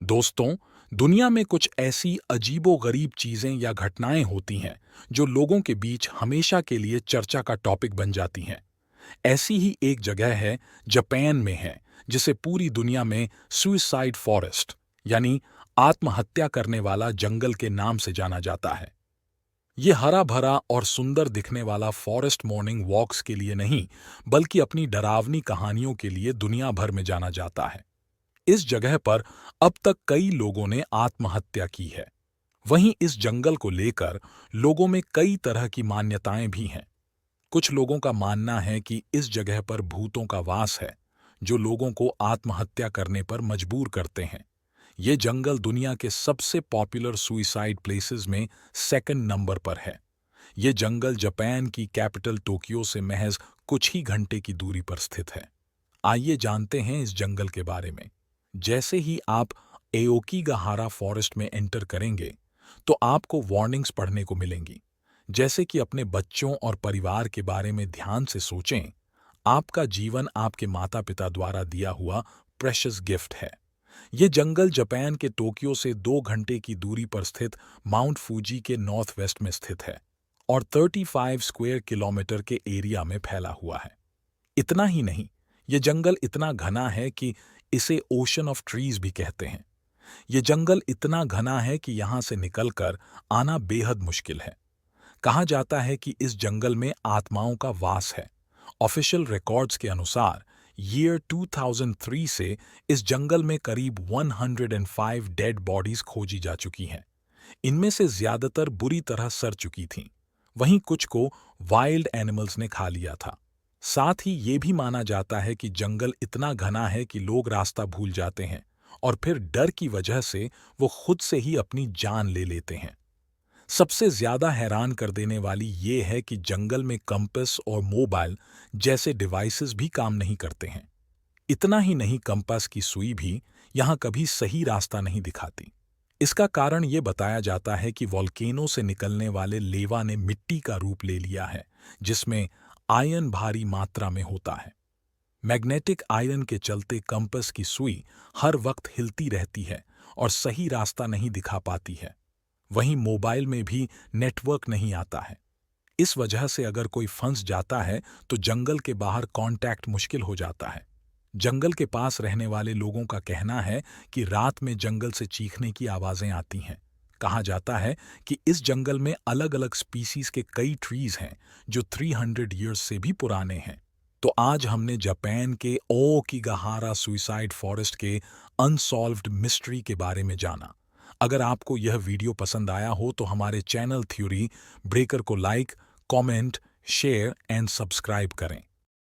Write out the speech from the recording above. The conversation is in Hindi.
दोस्तों, दुनिया में कुछ ऐसी अजीबो-गरीब चीजें या घटनाएं होती हैं जो लोगों के बीच हमेशा के लिए चर्चा का टॉपिक बन जाती हैं। ऐसी ही एक जगह है, जापान में है, जिसे पूरी दुनिया में सुइसाइड फॉरेस्ट यानी आत्महत्या करने वाला जंगल के नाम से जाना जाता है। ये हरा भरा और सुंदर दिखने वाला फॉरेस्ट मॉर्निंग वॉक्स के लिए नहीं, बल्कि अपनी डरावनी कहानियों के लिए दुनिया भर में जाना जाता है। इस जगह पर अब तक कई लोगों ने आत्महत्या की है। वहीं इस जंगल को लेकर लोगों में कई तरह की मान्यताएं भी हैं। कुछ लोगों का मानना है कि इस जगह पर भूतों का वास है, जो लोगों को आत्महत्या करने पर मजबूर करते हैं। ये जंगल दुनिया के सबसे पॉपुलर सुइसाइड प्लेसेस में सेकंड नंबर पर है। ये जंगल जापान की कैपिटल टोक्यो से महज कुछ ही घंटे की दूरी पर स्थित है। आइए जानते हैं इस जंगल के बारे में। जैसे ही आप एओकीगाहारा फॉरेस्ट में एंटर करेंगे, तो आपको वार्निंग्स पढ़ने को मिलेंगी, जैसे कि अपने बच्चों और परिवार के बारे में ध्यान से सोचें। आपका जीवन आपके माता पिता द्वारा दिया हुआ प्रेशियस गिफ्ट है। ये जंगल जापान के टोक्यो से 2 घंटे की दूरी पर स्थित माउंट फूजी के नॉर्थ वेस्ट में स्थित है और 35 स्क्वायर किलोमीटर के एरिया में फैला हुआ है। इतना ही नहीं, ये जंगल इतना घना है कि इसे ओशन ऑफ ट्रीज भी कहते हैं। ये जंगल इतना घना है कि यहाँ से निकलकर आना बेहद मुश्किल है। कहा जाता है कि इस जंगल में आत्माओं का वास है। ऑफिशियल रिकॉर्ड्स के अनुसार ईयर 2003 से इस जंगल में करीब 105 डेड बॉडीज खोजी जा चुकी हैं। इनमें से ज्यादातर बुरी तरह सड़ चुकी थीं। वहीं कुछ को वाइल्ड एनिमल्स ने खा लिया था। साथ ही ये भी माना जाता है कि जंगल इतना घना है कि लोग रास्ता भूल जाते हैं और फिर डर की वजह से वो खुद से ही अपनी जान ले लेते हैं। सबसे ज्यादा हैरान कर देने वाली ये है कि जंगल में कंपास और मोबाइल जैसे डिवाइसेस भी काम नहीं करते हैं। इतना ही नहीं, कंपास की सुई भी यहाँ कभी सही रास्ता नहीं दिखाती। इसका कारण ये बताया जाता है कि वॉल्केनो से निकलने वाले लेवा ने मिट्टी का रूप ले लिया है, जिसमें आयरन भारी मात्रा में होता है। मैग्नेटिक आयरन के चलते कंपास की सुई हर वक्त हिलती रहती है और सही रास्ता नहीं दिखा पाती है। वहीं मोबाइल में भी नेटवर्क नहीं आता है। इस वजह से अगर कोई फंस जाता है तो जंगल के बाहर कांटेक्ट मुश्किल हो जाता है। जंगल के पास रहने वाले लोगों का कहना है कि रात में जंगल से चीखने की आवाजें आती हैं। कहा जाता है कि इस जंगल में अलग अलग स्पीसीज के कई ट्रीज हैं जो 300 ईयर्स से भी पुराने हैं। तो आज हमने जापान के ओकीगाहारा सुइसाइड फॉरेस्ट के अनसॉल्व्ड मिस्ट्री के बारे में जाना। अगर आपको यह वीडियो पसंद आया हो तो हमारे चैनल थ्योरी ब्रेकर को like, comment, share and subscribe करें।